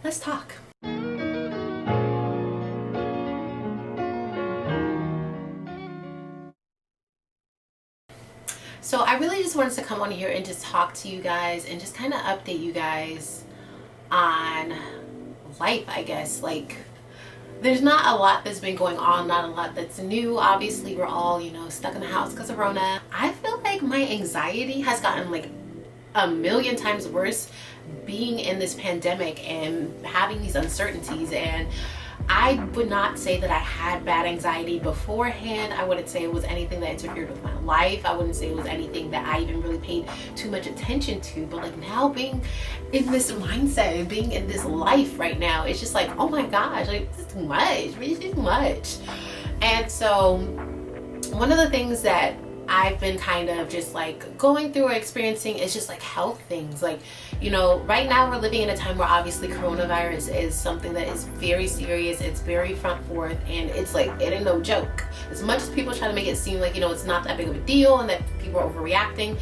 let's talk. So I really just wanted to come on here and just talk to you guys and just kind of update you guys on life, I guess. Like, there's not a lot that's been going on, not a lot that's new. Obviously, we're all, stuck in the house because of Rona. I feel like my anxiety has gotten like a million times worse being in this pandemic and having these uncertainties. And I would not say that I had bad anxiety beforehand. I wouldn't say it was anything that interfered with my life. I wouldn't say it was anything that I even really paid too much attention to. But like now being in this mindset and being in this life right now, it's just like, oh my gosh, like this is too much, it's too much. And so one of the things that I've been kind of just like going through or experiencing is just like health things. Like, right now we're living in a time where obviously coronavirus is something that is very serious. It's very front forth, and it's like, it ain't no joke. As much as people try to make it seem like, it's not that big of a deal and that people are overreacting,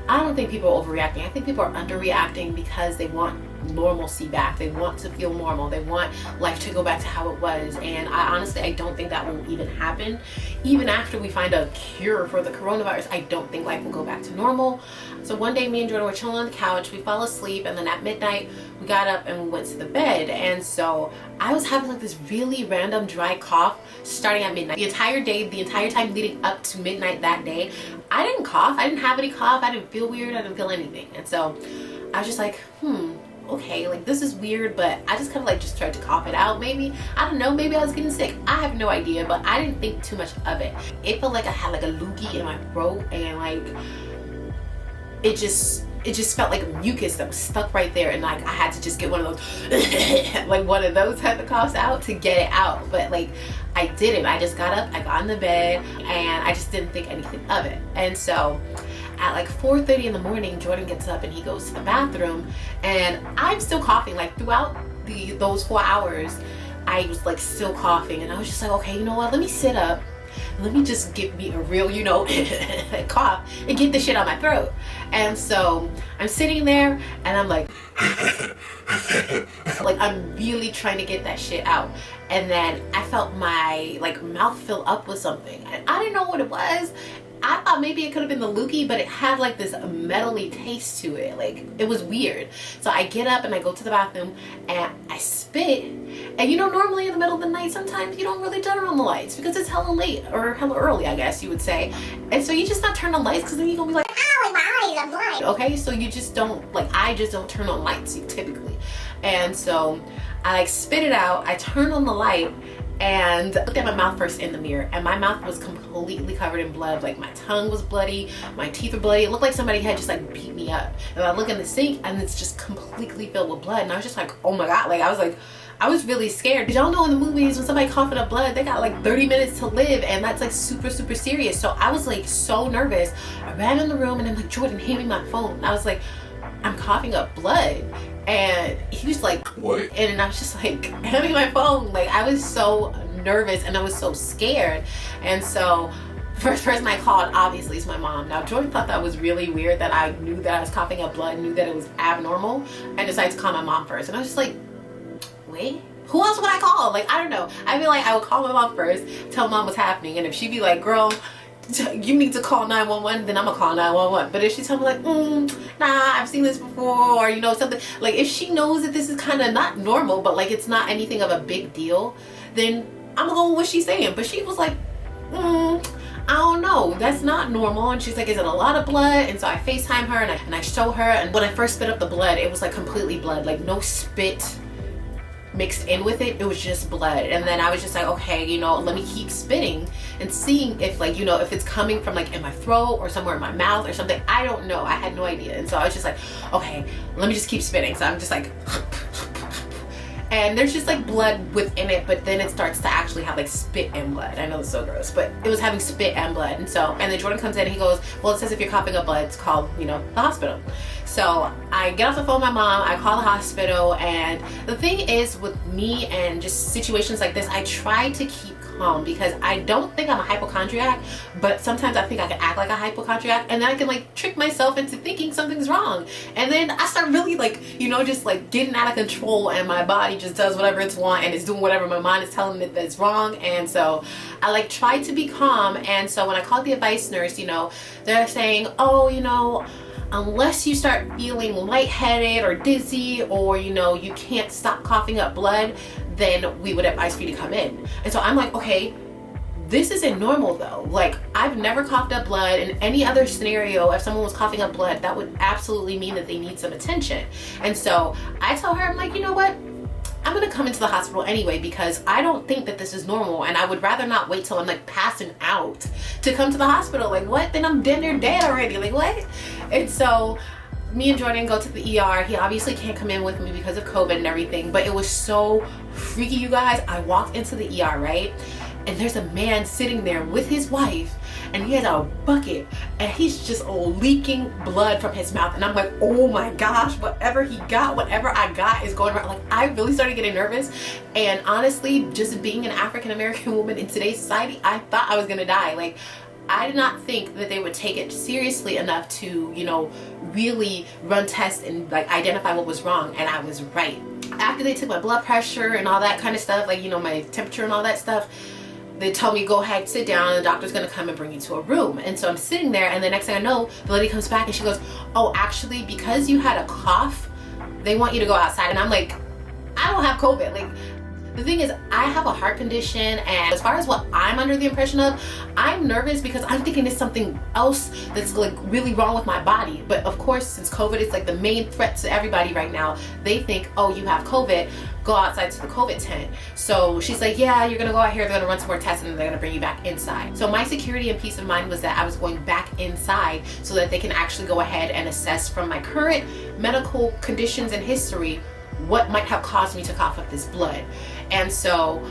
I don't think people are overreacting. I think people are underreacting because they want normalcy back. They want to feel normal. They want life to go back to how it was. And I don't think that will even happen. Even after we find a cure for the coronavirus, I don't think life will go back to normal. So one day me and Jordan were chilling on the couch, we fell asleep, and then at midnight we got up and we went to the bed. And so I was having like this really random dry cough starting at midnight. The entire day, the entire time leading up to midnight that day, I didn't cough. I didn't have any cough. I didn't feel weird. I didn't feel anything. And so I was just like, okay, like this is weird, but I just kind of like just tried to cough it out. Maybe, I don't know, maybe I was getting sick. I have no idea, but I didn't think too much of it. It felt like I had like a loogie in my throat, and like it just felt like mucus that was stuck right there, and like I had to just get one of those like one of those type of coughs out to get it out. But like I didn't. I just got up, I got in the bed, and I just didn't think anything of it. And so at like 4:30 in the morning, Jordan gets up and he goes to the bathroom, and I'm still coughing. Like throughout those 4 hours, I was like still coughing, and I was just like, okay, you know what? Let me sit up. Let me just give me a real, cough and get the shit out of my throat. And so I'm sitting there and I'm like, like I'm really trying to get that shit out. And then I felt my mouth fill up with something. And I didn't know what it was. I thought maybe it could have been the loogie, but it had like this metally taste to it. Like it was weird. So I get up and I go to the bathroom and I spit. And normally in the middle of the night, sometimes you don't really turn on the lights because it's hella late or hella early, I guess you would say. And so you just not turn on lights because then you're gonna be like, ow, my eyes, I'm blind. Okay, so you just don't, I just don't turn on lights typically. And so I spit it out, I turn on the light, and looked at my mouth first in the mirror, and my mouth was completely covered in blood. Like my tongue was bloody, my teeth were bloody. It looked like somebody had just beat me up. And I look in the sink and it's just completely filled with blood, and I was just like, oh my god. I was really scared. Did y'all know in the movies when somebody coughing up blood, they got 30 minutes to live, and that's super serious. So I was so nervous. I ran in the room and I'm like, Jordan, hand me my phone. And I was like, I'm coughing up blood. And he was like, what? And I was just like, hand me my phone. I was so nervous and I was so scared. And so the first person I called obviously is my mom. Now Jordan thought that was really weird that I knew that I was coughing up blood, knew that it was abnormal, and decided to call my mom first. And I was just like, wait, who else would I call? I don't know. I feel like I would call my mom first, tell mom what's happening, and if she'd be like, girl, you need to call 911, then I'm gonna call 911. But if she tell me nah, I've seen this before, or something, if she knows that this is kind of not normal, but it's not anything of a big deal, then I'm gonna go with what she's saying. But she was like, I don't know, that's not normal. And she's like, is it a lot of blood? And so I FaceTime her and I show her, and when I first spit up the blood, it was completely blood, no spit mixed in with it. It was just blood. And then I was just like, okay, let me keep spitting and seeing if if it's coming from in my throat or somewhere in my mouth or something. I don't know. I had no idea. And so I was just like, okay, let me just keep spitting. So I'm just and there's just blood within it, but then it starts to actually have spit and blood. I know it's so gross, but it was having spit and blood. And then Jordan comes in and he goes, well, it says if you're coughing up blood, it's called, the hospital. So I get off the phone with my mom, I call the hospital, and the thing is with me and just situations like this, I try to keep calm, because I don't think I'm a hypochondriac, but sometimes I think I can act like a hypochondriac, and then I can like trick myself into thinking something's wrong, and then I start really like, you know, just like getting out of control, and my body just does whatever it's want and it's doing whatever my mind is telling it that's wrong. And so I like try to be calm. And so when I called the advice nurse, you know, they're saying, oh, you know, unless you start feeling lightheaded or dizzy, or you know, you can't stop coughing up blood, then we would advise for you to come in. And so I'm like, okay, this isn't normal though. Like, I've never coughed up blood. In any other scenario, if someone was coughing up blood, that would absolutely mean that they need some attention. And so I tell her, I'm like, you know what, I'm gonna come into the hospital anyway, because I don't think that this is normal, and I would rather not wait till I'm like passing out to come to the hospital. Like, what? Then I'm dead near dead already. Like, what? And so me and Jordan go to the ER. He obviously can't come in with me because of COVID and everything, but it was so freaky, you guys. I walked into the ER, right? And there's a man sitting there with his wife, and he has a bucket, and he's just leaking blood from his mouth. And I'm like, oh my gosh, whatever he got, whatever I got is going around. Like, I really started getting nervous. And honestly, just being an African-American woman in today's society, I thought I was gonna die. Like, I did not think that they would take it seriously enough to, you know, really run tests and like identify what was wrong. And I was right. After they took my blood pressure and all that kind of stuff, like, you know, my temperature and all that stuff, they told me, go ahead, sit down, the doctor's gonna come and bring you to a room. And so I'm sitting there, and the next thing I know, the lady comes back and she goes, oh, actually, because you had a cough, they want you to go outside. And I'm like, I don't have COVID. Like, the thing is, I have a heart condition, and as far as what I'm under the impression of, I'm nervous because I'm thinking there's something else that's like really wrong with my body. But of course, since COVID is like the main threat to everybody right now, they think, oh, you have COVID, go outside to the COVID tent. So she's like, yeah, you're gonna go out here, they're gonna run some more tests, and then they're gonna bring you back inside. So my security and peace of mind was that I was going back inside so that they can actually go ahead and assess from my current medical conditions and history what might have caused me to cough up this blood. And so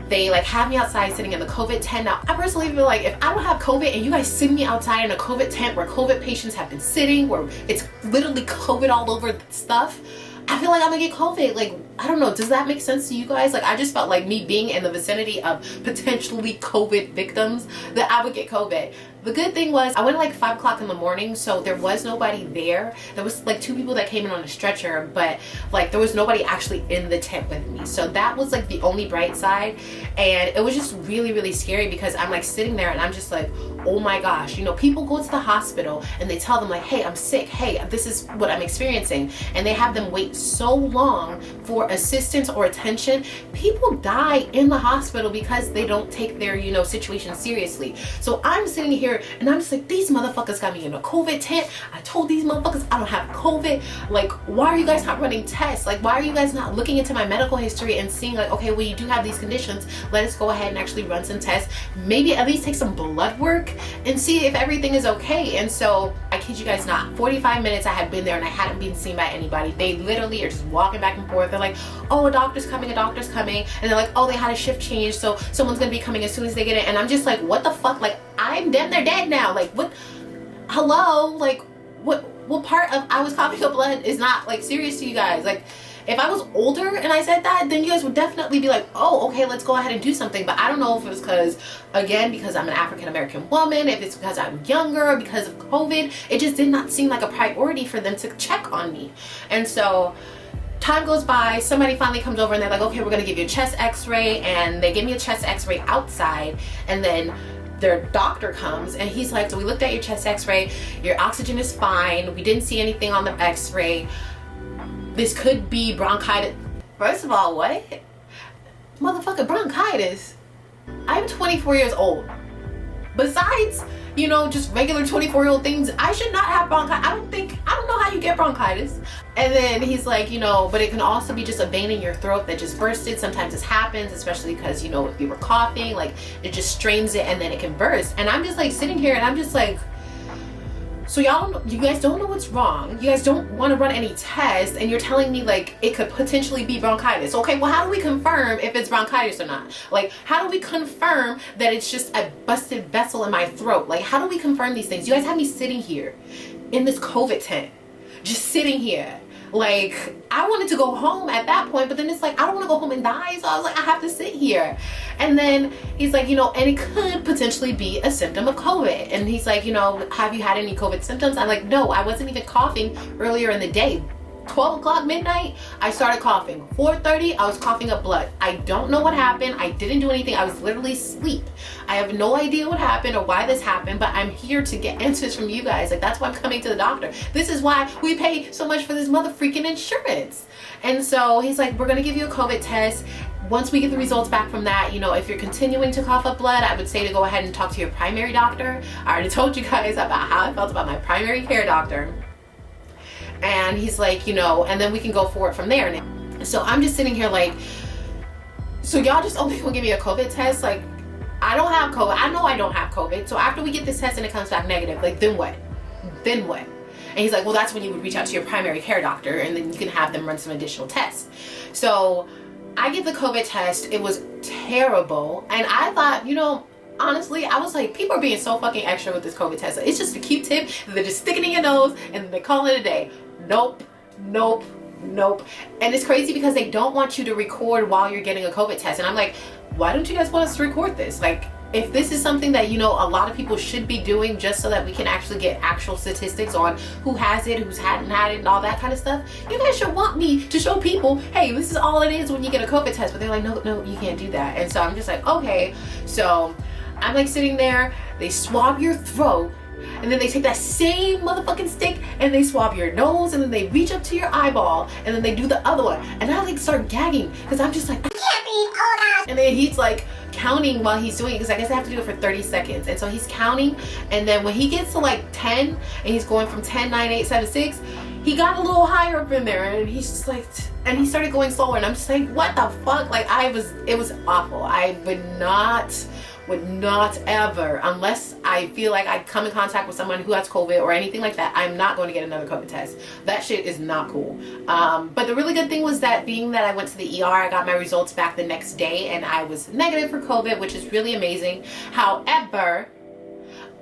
they like have me outside sitting in the COVID tent. Now, I personally feel like if I don't have COVID and you guys send me outside in a COVID tent where COVID patients have been sitting, where it's literally COVID all over the stuff, I feel like I'm gonna get COVID. Like, I don't know, does that make sense to you guys? Like, I just felt like me being in the vicinity of potentially COVID victims, that I would get COVID. The good thing was I went at like 5 o'clock in the morning, so there was nobody there. There was like 2 people that came in on a stretcher, but like there was nobody actually in the tent with me. So that was like the only bright side. And it was just really, really scary because I'm like sitting there and I'm just like, oh my gosh, you know, people go to the hospital and they tell them like, hey, I'm sick. Hey, this is what I'm experiencing. And they have them wait so long for assistance or attention. People die in the hospital because they don't take their, you know, situation seriously. So I'm sitting here and I'm just like, these motherfuckers got me in a COVID tent. I told these motherfuckers I don't have COVID. Like, why are you guys not running tests? Like, why are you guys not looking into my medical history and seeing like, okay, well, you do have these conditions. Let us go ahead and actually run some tests. Maybe at least take some blood work and see if everything is okay. And so I kid you guys not, 45 minutes I had been there and I hadn't been seen by anybody. They literally are just walking back and forth. They're like, oh, a doctor's coming, a doctor's coming. And they're like, oh, they had a shift change, so someone's gonna be coming as soon as they get it. And I'm just like, what the fuck? Like, I'm damn near dead now. Like, what? Hello? Like, what part of I was coughing up blood is not like serious to you guys? Like, if I was older and I said that, then you guys would definitely be like, oh, okay, let's go ahead and do something. But I don't know if it was because, again, because I'm an African-American woman, if it's because I'm younger, because of COVID. It just did not seem like a priority for them to check on me. And so time goes by, somebody finally comes over and they're like, okay, we're gonna give you a chest x-ray. And they give me a chest x-ray outside, and then their doctor comes and he's like, so we looked at your chest x-ray, your oxygen is fine, we didn't see anything on the x-ray, this could be bronchitis. First of all, what? Motherfucker, bronchitis? I'm 24 years old. Besides, you know, just regular 24-year-old things, I should not have bronchitis. I don't know how you get bronchitis. And then he's like, you know, but it can also be just a vein in your throat that just bursted. Sometimes this happens, especially because, you know, if you were coughing, like it just strains it and then it can burst. And I'm just like sitting here and I'm just like, so you guys don't know what's wrong. You guys don't want to run any tests, and you're telling me like it could potentially be bronchitis. Okay, well, how do we confirm if it's bronchitis or not? Like, how do we confirm that it's just a busted vessel in my throat? Like, how do we confirm these things? You guys have me sitting here in this COVID tent, just sitting here. Like, I wanted to go home at that point, but then it's like, I don't want to go home and die. So I was like, I have to sit here. And then he's like, you know, and it could potentially be a symptom of COVID. And he's like, you know, have you had any COVID symptoms? I'm like, no, I wasn't even coughing earlier in the day. 12 o'clock midnight, I started coughing. 4:30, I was coughing up blood. I don't know what happened. I didn't do anything. I was literally asleep. I have no idea what happened or why this happened, but I'm here to get answers from you guys. Like, that's why I'm coming to the doctor. This is why we pay so much for this mother freaking insurance. And so he's like, we're gonna give you a COVID test. Once we get the results back from that, you know, if you're continuing to cough up blood, I would say to go ahead and talk to your primary doctor. I already told you guys about how I felt about my primary care doctor. And he's like, you know, and then we can go forward from there. So I'm just sitting here like, so y'all just only gonna give me a COVID test? Like, I don't have COVID. I know I don't have COVID. So after we get this test and it comes back negative, like, then what? Then what? And he's like, well, that's when you would reach out to your primary care doctor and then you can have them run some additional tests. So I get the COVID test. It was terrible. And I thought, you know, honestly, I was like, people are being so fucking extra with this COVID test. It's just a Q-tip. They're just sticking it in your nose and they call it a day. Nope, nope, nope. And it's crazy because they don't want you to record while you're getting a COVID test. And I'm like, why don't you guys want us to record this? Like, if this is something that, you know, a lot of people should be doing just so that we can actually get actual statistics on who has it, who's hadn't had it, and all that kind of stuff, you guys should want me to show people, hey, this is all it is when you get a COVID test. But they're like, no, you can't do that. And so I'm just like, okay. So I'm like sitting there, they swab your throat, and then they take that same motherfucking stick and they swab your nose, and then they reach up to your eyeball, and then they do the other one. And I like start gagging because I'm just like, I can't breathe, oh God. And then he's like counting while he's doing it, because I guess I have to do it for 30 seconds. And so he's counting, and then when he gets to like 10 and he's going from 10, 9, 8, 7, 6, he got a little higher up in there, and he's just like, and he started going slower, and I'm just like, what the fuck? Like, it was awful. I would not ever, unless I feel like I come in contact with someone who has COVID or anything like that, I'm not going to get another COVID test. That shit is not cool. But the really good thing was that being that I went to the ER, I got my results back the next day and I was negative for COVID, which is really amazing. However,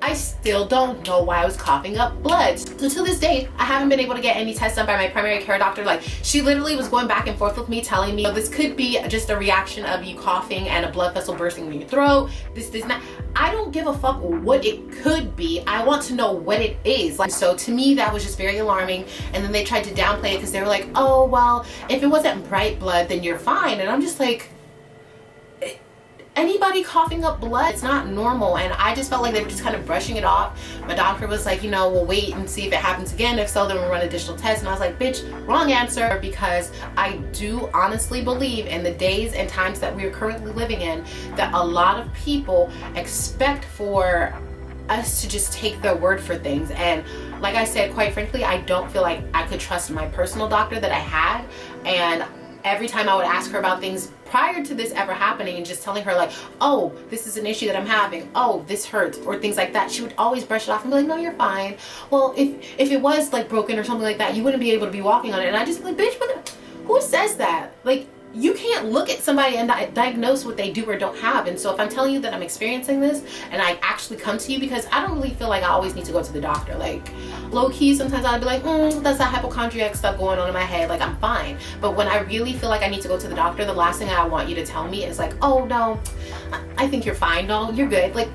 I still don't know why I was coughing up blood. So to this day, I haven't been able to get any tests done by my primary care doctor. Like, she literally was going back and forth with me, telling me, oh, this could be just a reaction of you coughing and a blood vessel bursting in your throat. This, not. I don't give a fuck what it could be. I want to know what it is. Like, so to me, that was just very alarming. And then they tried to downplay it because they were like, oh, well, if it wasn't bright blood, then you're fine. And I'm just like, anybody coughing up blood, it's not normal. And I just felt like they were just kind of brushing it off. My doctor was like, you know, we'll wait and see if it happens again. If so, then we'll run additional tests. And I was like, bitch, wrong answer, because I do honestly believe in the days and times that we are currently living in that a lot of people expect for us to just take their word for things. And like I said, quite frankly, I don't feel like I could trust my personal doctor that I had. And every time I would ask her about things prior to this ever happening and just telling her like, oh, this is an issue that I'm having, oh, this hurts, or things like that, she would always brush it off and be like, no, you're fine. Well, if it was like broken or something like that, you wouldn't be able to be walking on it. And I just like, bitch, who says that? Like, you can't look at somebody and diagnose what they do or don't have. And so if I'm telling you that I'm experiencing this and I actually come to you, because I don't really feel like I always need to go to the doctor. Like, low key, sometimes I'll be like, that's that hypochondriac stuff going on in my head. Like, I'm fine. But when I really feel like I need to go to the doctor, the last thing I want you to tell me is like, oh no, I think you're fine. No, you're good. Like,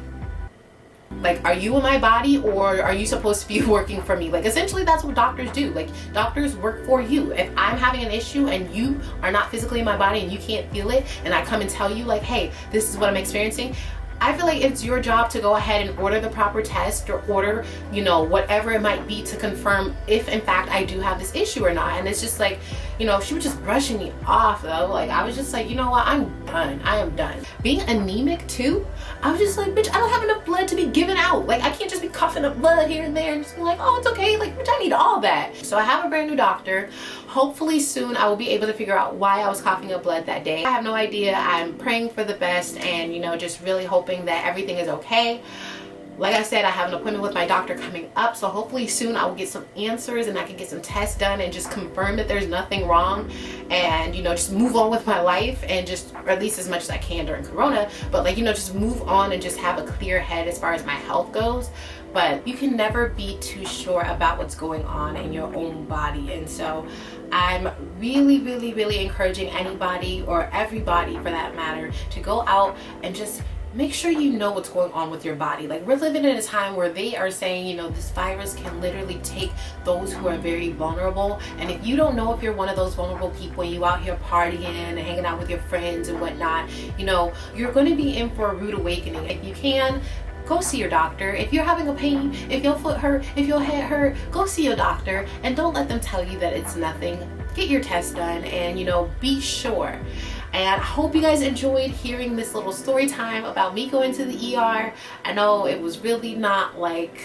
are you in my body, or are you supposed to be working for me? Like, essentially that's what doctors do. Like, doctors work for you. If I'm having an issue and you are not physically in my body and you can't feel it, and I come and tell you like, hey, this is what I'm experiencing, I feel like it's your job to go ahead and order the proper test, or order, you know, whatever it might be to confirm if in fact I do have this issue or not. And it's just like, you know, she was just brushing me off though. Like, I was just like, you know what, I'm done. I am done. Being anemic too, I was just like, bitch, I don't have enough blood to be given out. Like, I can't just be coughing up blood here and there and just be like, oh, it's okay. Like, bitch, I need all that. So I have a brand new doctor. Hopefully soon I will be able to figure out why I was coughing up blood that day. I have no idea. I'm praying for the best and, you know, just really hoping that everything is okay. Like I said, I have an appointment with my doctor coming up, so hopefully soon I will get some answers and I can get some tests done and just confirm that there's nothing wrong, and, you know, just move on with my life, and just, or at least as much as I can during Corona, but like, you know, just move on and just have a clear head as far as my health goes. But you can never be too sure about what's going on in your own body. And so I'm really encouraging anybody, or everybody for that matter, to go out and just make sure you know what's going on with your body. Like, we're living in a time where they are saying, you know, this virus can literally take those who are very vulnerable. And if you don't know if you're one of those vulnerable people and you out here partying and hanging out with your friends and whatnot, you know, you're going to be in for a rude awakening. If you can, go see your doctor. If you're having a pain, if your foot hurt, if your head hurt, go see your doctor, and don't let them tell you that it's nothing. Get your test done, and, you know, be sure. And I hope you guys enjoyed hearing this little story time about me going to the ER. I know it was really not like,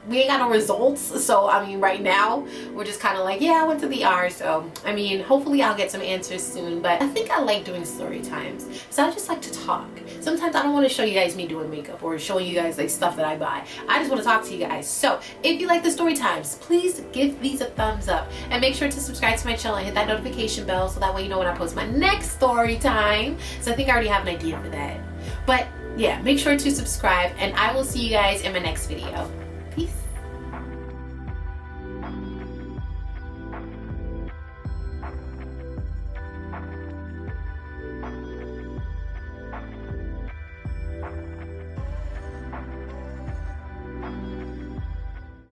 we ain't got no results, so I mean, right now we're just kind of like, yeah, I went to the ER. So I mean, hopefully I'll get some answers soon. But I think I like doing story times, so I just like to talk. Sometimes I don't want to show you guys me doing makeup or showing you guys like stuff that I buy. I just want to talk to you guys. So if you like the story times, please give these a thumbs up, and make sure to subscribe to my channel and hit that notification bell, so that way you know when I post my next story time. So I think I already have an idea for that, but yeah, make sure to subscribe, and I will see you guys in my next video.